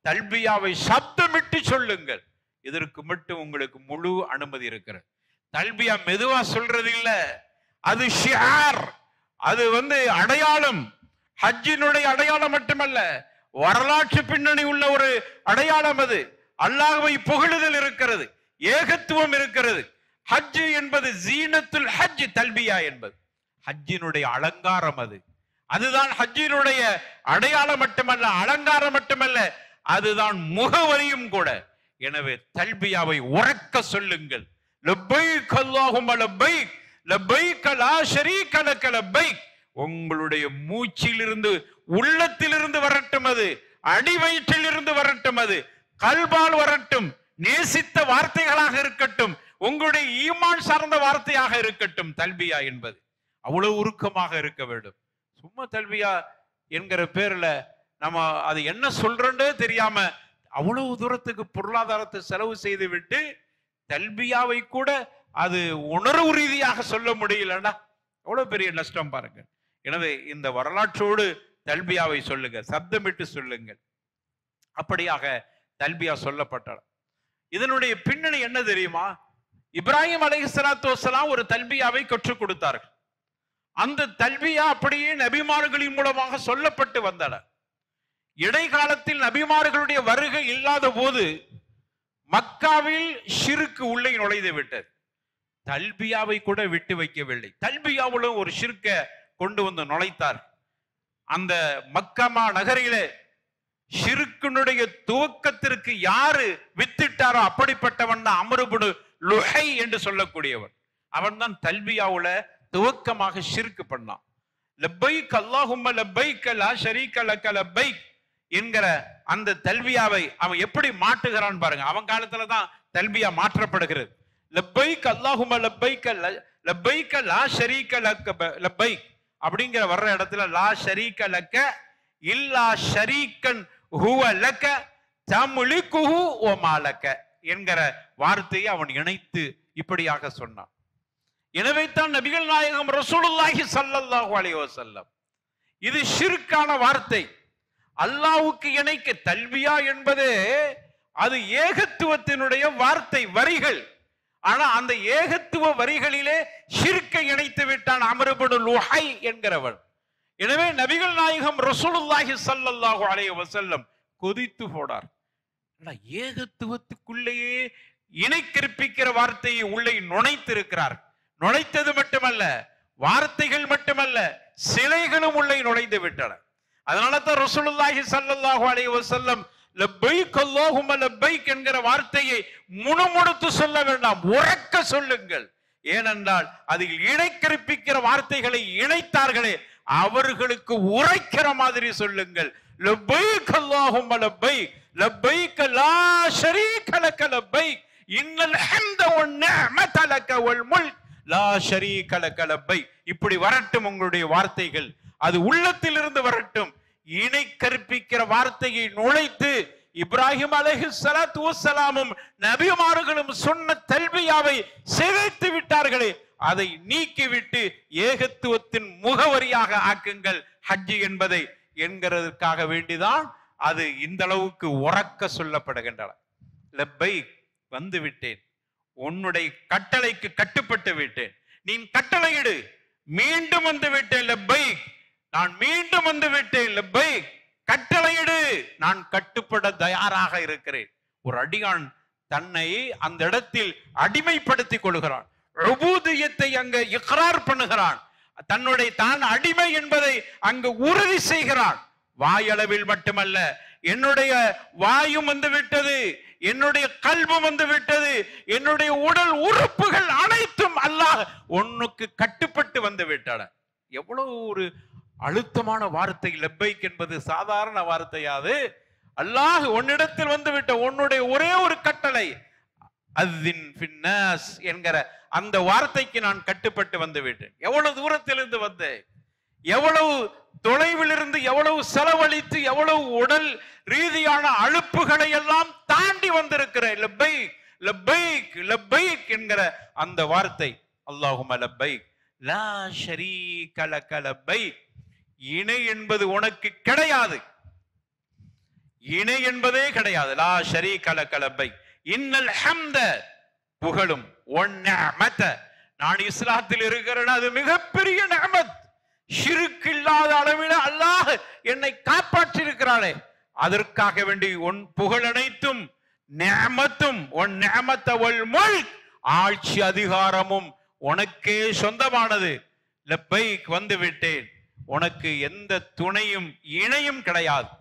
தல்பியாவை சப்தமிட்டு சொல்லுங்கள். இதற்கு மட்டும் உங்களுக்கு முழு அனுமதி இருக்கிறது. தல்பியா மெதுவா சொல்றது இல்ல, அது ஷிஆர், அது அடையாளம். ஹஜ்ஜினுடைய அடையாளம் மட்டுமல்ல, வரலாற்று பின்னணி உள்ள ஒரு அடையாளம். அது அல்லாஹ்வை புகழுதல் இருக்கிறது, ஏகத்துவம் இருக்கிறது. ஹஜ் என்பது ஜீனத்துல் ஹஜ், தல்பியா என்பது ஹஜ்ஜினுடைய அலங்காரம். அதுதான் ஹஜ்ஜினுடைய அடையாளம் மட்டுமல்ல, அலங்காரம் மட்டுமல்ல, அதுதான் முகவரியும் கூட. எனவே தல்பியாவை உறக்க சொல்லுங்கள். லப்பைக் அல்லாஹும்ம லப்பைக், லப்பைக் லா ஷரீக லக லப்பைக். உங்களுடைய மூச்சிலிருந்து, உள்ளத்திலிருந்து வரட்டும், அது அடி வயிற்றில் இருந்து வரட்டும், அது கல்பால் வரட்டும், நேசித்த வார்த்தைகளாக இருக்கட்டும், உங்களுடைய ஈமான் சார்ந்த வார்த்தையாக இருக்கட்டும். தல்பியா என்பது அவ்வளவு உருக்கமாக இருக்க வேண்டும். சும்மா தல்பியா என்கிற பேர்ல நம்ம அது என்ன சொல்றோன்னே தெரியாம அவ்வளவு தூரத்துக்கு பொருளாதாரத்தை செலவு செய்து விட்டு தல்பியாவை கூட அது உணர்வு ரீதியாக சொல்ல முடியலன்னா அவ்வளவு பெரிய நஷ்டம் பாருங்க. எனவே இந்த வரலாற்றோடு தல்பியாவை சொல்லுங்க, சப்தமிட்டு சொல்லுங்கள். அப்படியாக தல்பியா சொல்லப்பட்டார். இதனுடைய பின்னணி என்ன தெரியுமா? இப்ராஹிம் அலைஹிஸ்ஸலாத்து வஸ்ஸலாம் ஒரு தல்பியாவை கற்றுக் கொடுத்தார்கள். அந்த தல்பியா அப்படியே நபிமார்களின் மூலமாக சொல்லப்பட்டு வந்தன. இடைக்காலத்தில் நபிமார்களுடைய வருகை இல்லாத போது மக்காவில் ஷிர்க் உள்ளே நுழைந்து விட்டது. தல்பியாவை கூட விட்டு வைக்கவில்லை. தல்பியாவுடன் ஒரு ஷிர்க்க கொண்டு வந்து நுழைத்தார். அந்த மக்கமா நகரிலே ஷிர்க்கினுடைய துவக்கத்திற்கு யாரு வித்திட்டாரோ அப்படிப்பட்டவன் தான் அம்ர் இப்னு லுஹை என்று சொல்லக்கூடியவன். அவன் தான் தல்பியாவுல துவக்கமாக ஷிர்க் பண்ணான். லப்பைக் அல்லாஹும்ம லப்பைக் லா ஷரீக லக லப்பைக் என்கிற அந்த தல்பியாவை அவன் எப்படி மாற்றுகிறான் பாருங்க. அவன் காலத்துல தான் தல்பியா மாற்றப்படுகிறது. லப்பைக் அல்லாஹும்ம லப்பைக் லப்பைக் லா ஷரீக லக லப்பைக் அப்படிங்கிற வர்ற இடத்துல லா ஷரீக லக இல்லா ஷரீகன் ஹுவ லக தம்லிகுஹு வ மாலக என்கிற வார்த்தையை அவன் இணைத்து இப்படியாக சொன்னான். எனவே தான் நபிகள் நாயகம் ரசூலுல்லாஹி ஸல்லல்லாஹு அலைஹி வஸல்லம் இது ஷிர்கான வார்த்தை, அல்லாஹ்வுக்கு இணைக்க. தல்பியா என்பது அது ஏகத்துவத்தினுடைய வார்த்தை வரிகள். ஆனா அந்த ஏகத்துவ வரிகளிலே ஷிர்க்கை இணைத்து விட்டான் அம்ர் இப்னு லுஹை என்கிறவன். எனவே நபிகள் நாயகம் ரசூலுல்லாஹி ஸல்லல்லாஹு அலைஹி வஸல்லம் கொதித்து போனார். ஏகத்துவத்துக்குள்ளேயே இணை கற்பிக்கிற வார்த்தையை உள்ளே நுழைத்திருக்கிறார். நுழைத்தது மட்டுமல்ல, வார்த்தைகள் மட்டுமல்ல, சிலைகளும் உள்ளே நுழைந்து விட்டன. அதனால தான் ரசூலுல்லாஹி ஸல்லல்லாஹு அலைஹி வஸல்லம் லப்பைக் அல்லாஹும்ம லப்பைக் என்கிற வார்த்தையை முணுமுணுத்து சொல்ல வேண்டாம், உறக்க சொல்லுங்கள். ஏனென்றால் அதில் இணை கற்பிக்கிற வார்த்தைகளை இணைத்தார்களே, அவர்களுக்கு உரைக்கிற மாதிரி சொல்லுங்கள். லப்பைக் அல்லாஹும்ம லப்பைக் லப்பைக் லா ஷரீக லக லப்பைக் இன்னல் ஹம்த வன் நிஅமத லக வல் முல்க் லா ஷரீக லக லப்பைக். இப்படி வரட்டும் உங்களுடைய வார்த்தைகள், அது உள்ளத்திலிருந்து வரட்டும். இணை கற்பிக்கிற வார்த்தையை நுழைத்து இப்ராஹிம் அலைஹிஸ்ஸலாத்து வஸ்ஸலாமும் நபிமார்களும் சொன்ன தல்பியாவை சிதைத்து விட்டார்களே, அதை நீக்கிவிட்டு ஏகத்துவத்தின் முகவரியாக ஆக்குங்கள் ஹஜ் என்பதை என்கிறதுக்காக வேண்டிதான் அது இந்த அளவுக்கு உறக்க சொல்லப்படுகின்றன. லப்பைக் வந்து விட்டேன், உன்னுடைய கட்டளைக்கு கட்டுப்பட்டு விட்டேன், நீ கட்டளையிடு. மீண்டும் வந்து விட்டேன் லப்பைக், நான் மீண்டும் வந்து விட்டேன் லப்பைக், கட்டளையிடு, நான் கட்டுப்பட தயாராக இருக்கிறேன். ஒரு அடியான் தன்னை அந்த இடத்தில் அடிமைப்படுத்திக் கொள்கிறான், உபூதியத்தை அங்க இக்ரார் பண்ணுகிறான், தன்னுடைய தான் அடிமை என்பதை அங்கு உறுதி செய்கிறான். வாயளவில் மட்டுமல்ல, என்னுடைய வாயும் வந்து விட்டது, என்னுடைய கல்பும் வந்து விட்டது, என்னுடைய உடல் உறுப்புகள் அனைத்தும் அல்லாஹ் உன்னுக்கு கட்டுப்பட்டு வந்து விட்டன. எவ்வளவு ஒரு அழுத்தமான வார்த்தை லப்பைக் என்பது. சாதாரண வார்த்தையாது. அல்லாஹ் உன்னிடத்தில் வந்து விட்ட உன்னுடைய ஒரே ஒரு கட்டளை அஸ்ஸின் ஃபின்னாஸ் என்கிற அந்த வார்த்தைக்கு நான் கட்டுப்பட்டு வந்து விட்டேன். எவ்வளவு தூரத்திலிருந்து வந்தேன், எவ்வளவு தொலைவில் இருந்து, எவ்வளவு செலவழித்து, எவ்வளவு உடல் ரீதியான அழுப்புகளை எல்லாம் தாண்டி வந்திருக்கிறேன். லப்பைக் லப்பைக் லப்பைக் என்கிற அந்த வார்த்தை. அல்லாஹும்ம லப்பைக் லா ஷரீக லக லப்பைக், இணை என்பது உனக்கு கிடையாது, இணை என்பதே கிடையாது. லா ஷரீக லக லப்பைக் இன்னல் ஹம்த, புகழும், ஒன் நிஅமத, நான் இஸ்லாத்தில் இருக்கிறேன், அது மிகப்பெரிய நிஅமத். ஷிர்க் இல்லாத அளவில் அல்லாஹ் என்னை காப்பாற்றி இருக்கிறானே, அதற்காக வேண்டி உன் புகழ் அனைத்தும் நிஅமத்தும் ஒன் நிஅமத வல் முல்க், ஆட்சி அதிகாரமும் உனக்கே சொந்தமானது. லப்பைக் வந்து விட்டேன், உனக்கு எந்த துணையும் இணையும் கிடையாது.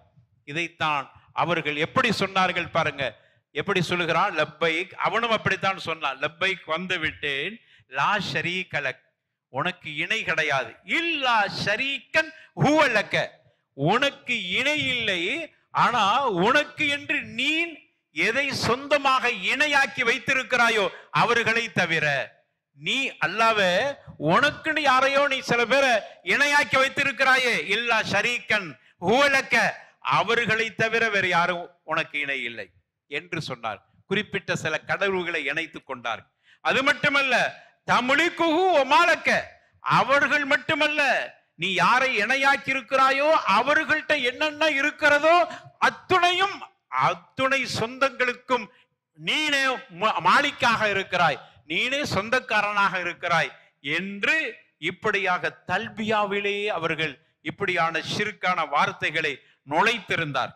இதைத்தான் அவர்கள் எப்படி சொன்னார்கள் பாருங்க, எப்படி சொல்லுகிறான் லப்பைக், அவனும் அப்படித்தான் சொன்னான். லப்பைக் வந்து விட்டேன், லா ஷரீக லக், உனக்கு இணை கிடையாது, இல்லா ஷரீகன் ஹுவ லக, உனக்கு இணை இல்லை, ஆனா உனக்கு என்று நீ எதை சொந்தமாக இணையாக்கி வைத்திருக்கிறாயோ அவர்களை தவிர, நீ அல்லாஹ்வே உனக்குன்னு யாரையோ நீ சில பேரை இணையாக்கி வைத்திருக்கிறாயே, இல்லா ஷரீகன் ஹுவ லக, அவர்களை தவிர வேறு யாரும் உனக்கு இணை இல்லை என்று சொன்னார். குறிப்பிட்ட சில கடவுள்களை இணைத்துக் கொண்டார். அது மட்டுமல்ல, தமுலிகுஹு ஒமாலக்க, அவர்கள் மட்டுமல்ல, நீ யாரை இணையாக்கி இருக்கிறாயோ அவர்கள்ட்ட என்னென்ன இருக்கிறதோ அத்துணையும் அத்துணை சொந்தங்களுக்கும் நீனே மாலிக்காக இருக்கிறாய், நீனே சொந்தக்காரனாக இருக்கிறாய் என்று இப்படியாக தல்பியாவிலேயே அவர்கள் இப்படியான ஷிர்கான வார்த்தைகளை நுழைத்திருந்தார்.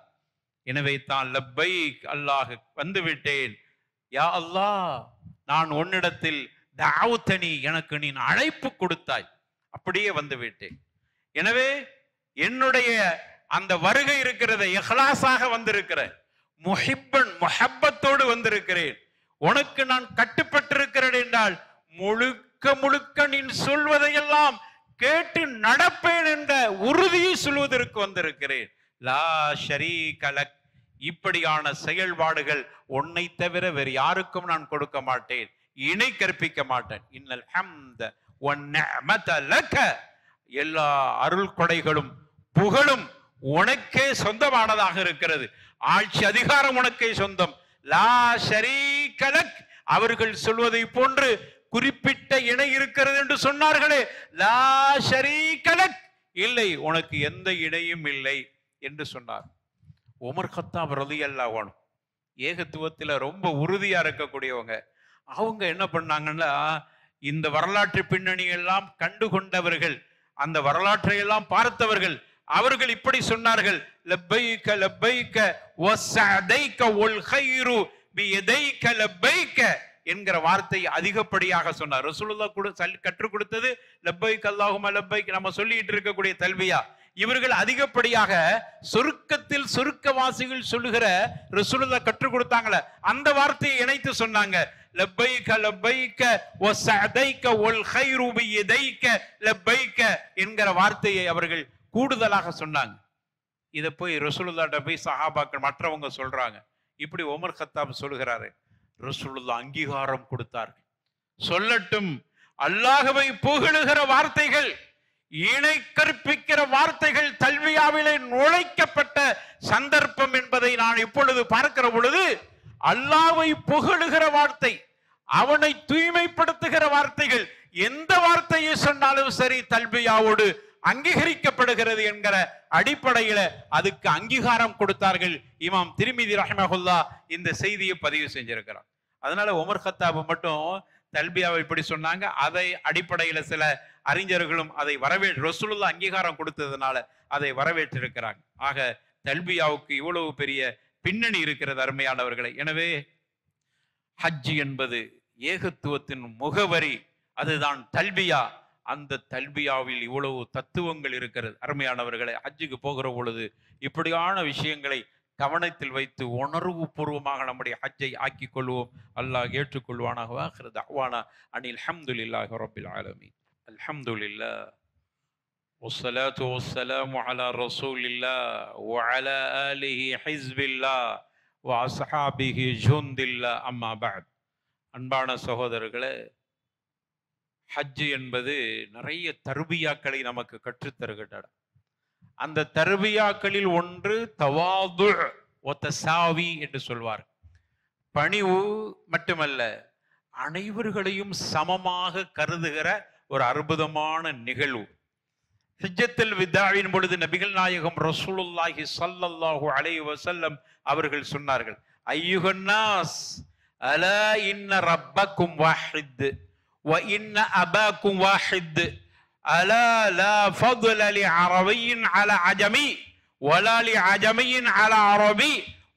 எனவே தான் லப்பைக், அல்லாஹ் வந்து விட்டேன், யா அல்லாஹ் நான் உன்னிடத்தில் தஅவுதனி, எனக்கு நீ அழைப்பு கொடுத்தாய், அப்படியே வந்து விட்டேன். எனவே என்னுடைய அந்த வருகை இருக்கிறதை இஹ்லாஸாக வந்திருக்கிறேன், முஹிப்பன் முஹப்பத்தோடு வந்திருக்கிறேன், உனக்கு நான் கட்டுப்பட்டிருக்கிறேன் என்றால் முழுக்க முழுக்க நீ சொல்வதையெல்லாம் கேட்டு நடப்பேன் என்ற உறுதியை சொல்வதற்கு வந்திருக்கிறேன். லா ஷரீக லக், இப்படியான செயல்பாடுகள் உன்னை தவிர வேறு யாருக்கும் நான் கொடுக்க மாட்டேன், இணை கற்பிக்க மாட்டேன். இன்னல் ஹம்த வன் நிஅமத லக, எல்லா அருள் கொடைகளும் புகழும் உனக்கே சொந்தமானதாக இருக்கிறது, ஆட்சி அதிகாரம் உனக்கே சொந்தம். லா ஷரீக லக், அவர்கள் சொல்வதை போன்று குறிப்பிட்ட இணை இருக்கிறது என்று சொன்னார்களே, லா ஷரீக லக், இல்லை, உனக்கு எந்த இணையும் இல்லை என்று சொன்னார். உமர் கத்தாப் ரலியல்லாஹு அன்ஹு ஏகத்துவத்தில் ரொம்ப உறுதியா இருக்கக்கூடியவங்க. அவங்க என்ன பண்ணாங்கன்னா, இந்த வரலாற்று பின்னணி எல்லாம் கண்டு கொண்டவர்கள், அந்த வரலாற்றை எல்லாம் பார்த்தவர்கள், அவர்கள் இப்படி சொன்னார்கள், லப்பைக லப்பைக வஸஅதைக வல் கைரு பியதைக லப்பைக என்கிற வார்த்தையை அதிகப்படியாக சொன்னார். ரசூலுல்லாஹ் கற்றுக் கொடுத்தது லப்பைக் அல்லாஹும்ம லப்பைக், நம்ம சொல்லிட்டு இருக்கக்கூடிய தல்பியா. இவர்கள் அதிகப்படியாக சொருக்கத்தில் சொருக்கவாசிகள் சொல்லுகிற ரசூலுல்லாஹ் கற்றுக் கொடுத்தாங்களே அந்த வார்த்தையை இணைத்து சொன்னாங்க. லப்பைக லப்பைக வஸஅதைக வல் கைரு பியதைக லப்பைக என்கிற வார்த்தையை அவர்கள் கூடுதலாக சொன்னாங்க. இதை போய் ரசூலுல்லாஹ்ட்ட போய் சஹாபாக்கள் மற்றவங்க சொல்றாங்க. இப்படி உமர் கத்தாப் சொல்லுகிறாரு. ரசூலுல்லாஹ் அங்கீகாரம் கொடுத்தார்கள். சொல்லட்டும், அல்லாஹ்வை புகழுகிற வார்த்தைகள், இணை கற்பிக்கிற வார்த்தைகள் தல்வியாவிலே நுழைக்கப்பட்ட சந்தர்ப்பம் என்பதை நான் இப்பொழுது பார்க்கிற பொழுது, அல்லாஹ்வை புகழுகிற வார்த்தை, அவனை தூய்மைப்படுத்துகிற வார்த்தைகள், எந்த வார்த்தையை சொன்னாலும் சரி தல்பியாவோடு அங்கீகரிக்கப்படுகிறது என்கிற அடிப்படையில அதுக்கு அங்கீகாரம் கொடுத்தார்கள். இமாம் திர்மிதி ரஹ்மஹுல்லாஹ் இந்த செய்தியை பதிவு செஞ்சிருக்கிறார். அதனால உமர் கத்தாப் மட்டும் தல்பியாவை இப்படி சொன்னாங்க. அதை அடிப்படையில சில அறிஞர்களும் அதை ரசூலுல்லாஹ் அங்கீகாரம் கொடுத்ததுனால அதை வரவேற்றிருக்கிறாங்க. ஆக தல்பியாவுக்கு இவ்வளவு பெரிய பின்னணி இருக்கிறது அருமையானவர்களை. எனவே ஹஜ் என்பது ஏகத்துவத்தின் முகவரி, அதுதான் தல்பியா. அந்த தல்பியாவில் இவ்வளவு தத்துவங்கள் இருக்கிறது அருமையானவர்களை. ஹஜ்ஜுக்கு போகிற பொழுது இப்படியான விஷயங்களை கவனத்தில் வைத்து உணர்வு பூர்வமாக நம்முடைய ஹஜ்ஜை ஆக்கிக் கொள்வோம். அல்லாஹ் ஏற்றுக்கொள்வானாக. வாஹிரு தஅவானா அனில் ஹம்துலில்லாஹி ரப்பில் ஆலமீன். அல்ஹம்துலில்லாஹ் வஸ்ஸலாத்து வஸ்ஸலாமு அலா ரசூலில்லாஹ் வ அலா ஆலிஹி ஹிஸ்பில்லாஹ் வ அஸ்ஹாபிஹி ஜுந்தில்லாஹ். அம்மா பஅத். அன்பான சகோதரர்களே, ஹஜ் என்பது நிறைய தர்பியாக்களை நமக்கு கற்றுத்தருகின்றன. அந்த தர்பியாக்களில் ஒன்று தவாது வ தஸாவி என்று சொல்வார். பணிவு மட்டுமல்ல, அனைவர்களையும் சமமாக கருதுகிற ஒரு அற்புதமான நிகழ்வு. ஹிஜ்ஜத்துல் விதாவின் பொழுது நபிகள் நாயகம் ரசூலுல்லாஹி ஸல்லல்லாஹு அலைஹி வஸல்லம் அவர்கள் சொன்னார்கள், ஐயுஹன் நாஸ் அலா இன்ன ரப்பக்கும் வாஹித் வ இன்ன அபாக்கும் வாஹித் அலா லா ஃபضل لعربي على عجمي ولا لعجمي على عربي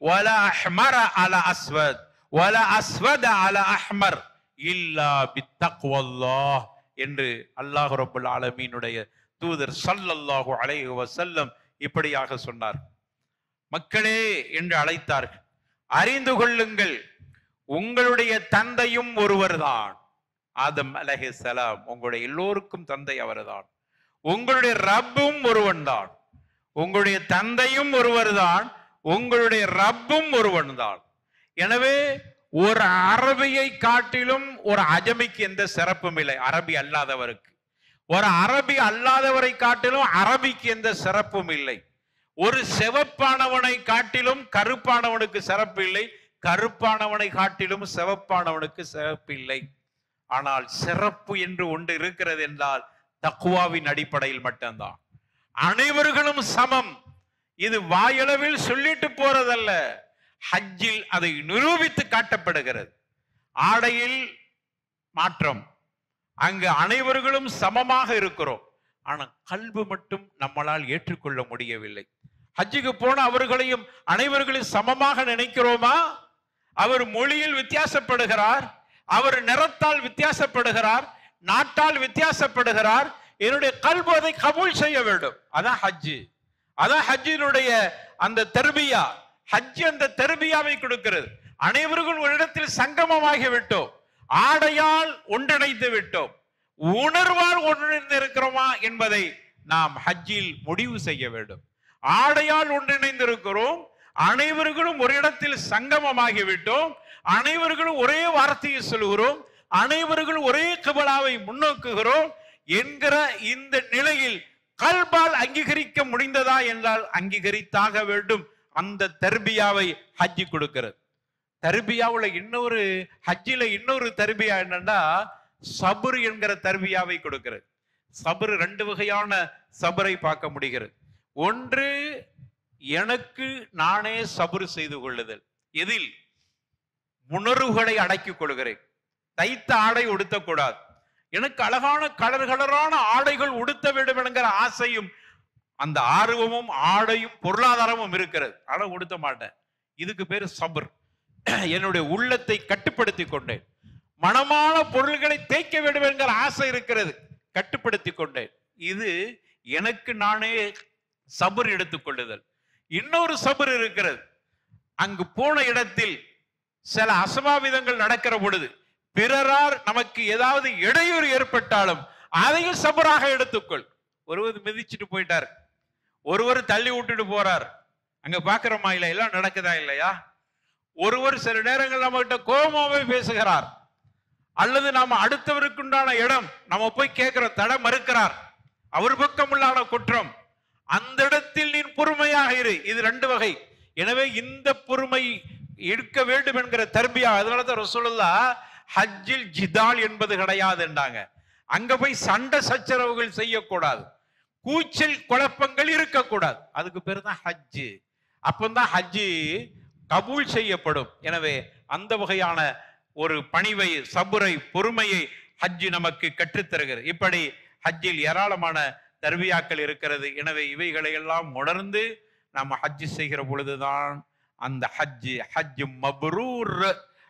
ولا احمر على اسود ولا اسود على احمر الا بالتقوى الله என்று அல்லாஹ் ரப்பல் ஆலமீனுடைய தூதர் ஸல்லல்லாஹு அலைஹி வஸல்லம் இப்படியாக சொன்னார். மக்களே என்று அழைத்தார்கள், அறிந்து கொள்ளுங்கள், உங்களுடைய தந்தையும் ஒருவர்தான். ஆதம் அலைஹிஸ்ஸலாம் உங்களுடைய எல்லோருக்கும் தந்தை அவர்தான். உங்களுடைய ரப்பும் ஒருவன் தான். உங்களுடைய தந்தையும் ஒருவர் தான், உங்களுடைய ரப்பும் ஒருவன் தான். எனவே ஒரு அரபியை காட்டிலும் ஒரு அஜமிக்கு எந்த சிறப்பும் இல்லை அரபி அல்லாதவருக்கு. ஒரு அரபி அல்லாதவரை காட்டிலும் அரபிக்கு எந்த சிறப்பும் இல்லை. ஒரு சிவப்பானவனை காட்டிலும் கருப்பானவனுக்கு சிறப்பு இல்லை, கருப்பானவனை காட்டிலும் சிவப்பானவனுக்கு சிறப்பு இல்லை. ஆனால் சிறப்பு என்று ஒன்று இருக்கிறது என்றால் தக்வாவின் அடிப்படையில் மட்டும்தான். அனைவர்களும் சமம். இது வாயளவில் சொல்லிட்டு போறதல்ல, ஹஜ்ஜில் அதை நிரூபித்து காட்டப்படுகிறது. ஆடையில் மாற்றம், அங்கு அனைவர்களும் சமமாக இருக்கிறோம். ஆனா கல்பு மட்டும் நம்மளால் ஏற்றுக்கொள்ள முடியவில்லை. ஹஜ்ஜுக்கு போன அவர்களையும் அனைவர்களையும் சமமாக நினைக்கிறோமா? அவர் மொழியில் வித்தியாசப்படுகிறார், அவர் நிறத்தால் வித்தியாசப்படுகிறார், நாட்டால் வித்தியாசப்படுகிறார். என்னுடைய கல்பு அதை கபூல் செய்ய வேண்டும். அதான் ஹஜ்ஜு, அதான் ஹஜ்ஜினுடைய அந்த தர்பியா. ஹஜ் அந்த தர்பியாவை கொடுக்கிறது. அனைவரும் ஒரு இடத்தில் சங்கமமாகி விட்டோம், ஆடையால் ஒன்றிணைந்து விட்டோம், உணர்வால் ஒன்றிணைந்து இருக்கிறோமா என்பதை நாம் ஹஜ்ஜில் முடிவு செய்ய வேண்டும். ஆடையால் ஒன்றிணைந்து இருக்கிறோம், அனைவர்களும் ஒரு இடத்தில் சங்கமமாகி விட்டோம், அனைவர்களும் ஒரே வார்த்தையை சொல்கிறோம், அனைவர்களும் ஒரே கிப்லாவை முன்னோக்குகிறோம் என்கிற இந்த நிலையில் கல்பால் அங்கீகரிக்க முடிந்ததா என்றால் அங்கீகரித்தாக வேண்டும். அந்த தர்பியாவை ஹஜ்ஜி கொடுக்கிறது. தர்பியாவுல இன்னொரு ஹஜ்ஜில இன்னொரு தர்பியா என்னன்னா சபுர் என்கிற தர்பியாவை கொடுக்கிறது. சபுர் ரெண்டு வகையான சபரை பார்க்க முடிகிறது. ஒன்று எனக்கு நானே சபுர் செய்து கொள்ளுதல். எதில்? உணர்வுகளை அடக்கிக் கொள்கிறேன். தைத்த ஆடை உடுத்தக்கூடாது, எனக்கு அழகான கலரான ஆடைகள் உடுத்த வேண்டும் என்கிற ஆசையும் அந்த ஆர்வமும் ஆடையும் பொருளாதாரமும் இருக்கிறது. ஆனா உடுத்த மாட்டேன். இதுக்கு பேரு சபுர். என்னுடைய உள்ளத்தை கட்டுப்படுத்தி கொண்டேன். மனமான பொருள்களை தேய்க்க வேண்டும் என்கிற ஆசை இருக்கிறது, கட்டுப்படுத்தி கொண்டேன். இது எனக்கு நானே சபுர் எடுத்துக்கொள்ளுதல். இன்னொரு சபுர் இருக்கிறது. அங்கு போன இடத்தில் சில அசம்பாவிதங்கள் நடக்கிற பொழுது பிறரால் நமக்கு ஏதாவது இடையூறு ஏற்பட்டாலும் அதையும் சபராக எடுத்துக்கொள். ஒருவர் மிதிச்சுட்டு போயிட்டார், ஒருவர் தள்ளி விட்டுட்டு போறார், அங்க பாக்குறோமா இல்ல, எல்லாம் நடக்குதா இல்லையா? ஒருவர் சில நேரங்கள் நம்ம கிட்ட கோபமாவே பேசுகிறார், அல்லது நாம அடுத்தவருக்குண்டான இடம் நம்ம போய் கேட்கிற தடை மறுக்கிறார், அவர் பக்கமுள்ளான குற்றம். அந்த இடத்தில் நீ பொறுமையாக இரு. இது ரெண்டு வகை. எனவே இந்த பொறுமை இருக்க வேண்டும் என்கிற தர்பியா. அதனாலதான் ரசூலுல்லாஹ் ஹஜ்ஜில் ஜிதால் என்பது கிடையாது என்றாங்க. அங்க போய் சண்டை சச்சரவுகள் செய்யக்கூடாது, கூச்சல் குழப்பங்கள் இருக்கக்கூடாது. அதுக்கு பேர் தான் ஹஜ்ஜு. அப்பந்தான் ஹஜ்ஜு கபூல் செய்யப்படும். எனவே அந்த வகையான ஒரு பணிவை, சபுரை, பொறுமையை ஹஜ்ஜி நமக்கு கற்றுத்தருகிறது. இப்படி ஹஜ்ஜில் ஏராளமான தர்பியாக்கள் இருக்கிறது. எனவே இவைகளை எல்லாம் உணர்ந்து நாம் ஹஜ்ஜி செய்கிற பொழுதுதான் அந்த ஹஜ்ஜு மப்ரூர்,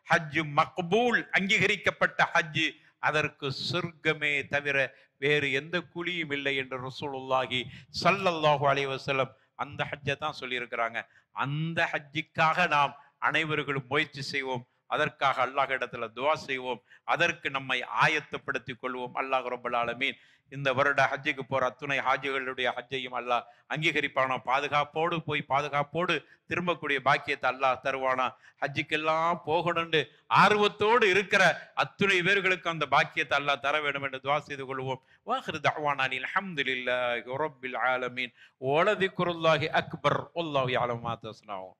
ஹஜ்ஜு மக்பூல், அங்கீகரிக்கப்பட்ட ஹஜ்ஜு. அதற்கு சொர்க்கமே தவிர வேறு எந்த கூலியும் இல்லை என்று ரசூலுல்லாஹி ஸல்லல்லாஹு அலைஹி வஸல்லம் அந்த ஹஜ்ஜை தான் சொல்லியிருக்கிறாங்க. அந்த ஹஜ்ஜிக்காக நாம் அனைவர்களும் முயற்சி செய்வோம். அதற்காக அல்லாஹ் இடத்துல துவா செய்வோம். அதற்கு நம்மை ஆயத்தப்படுத்திக் கொள்வோம். அல்லாஹ் ரப்பல் ஆலமீன் இந்த வருட ஹஜ்ஜுக்கு போற அத்துணை ஹாஜிகளுடைய ஹஜ்ஜையும் அல்லாஹ் அங்கீகரிப்பானா, பாதுகாப்போடு போய் பாதுகாப்போடு திரும்பக்கூடிய பாக்கியத்தை அல்லாஹ் தருவானா. ஹஜ்ஜுக்கெல்லாம் போகணும்னு ஆர்வத்தோடு இருக்கிற அத்துணை பேர்களுக்கு அந்த பாக்கியத்தை அல்லாஹ் தர வேண்டும் என்று துவா செய்து கொள்வோம். வாஹிரு தஅவானா அல்ஹம்துலில்லாஹி ரப்பில் ஆலமீன் வலதிக்ருல்லாஹி அக்பர் வல்லாஹு யஅலமு மா தஸ்னஊன்.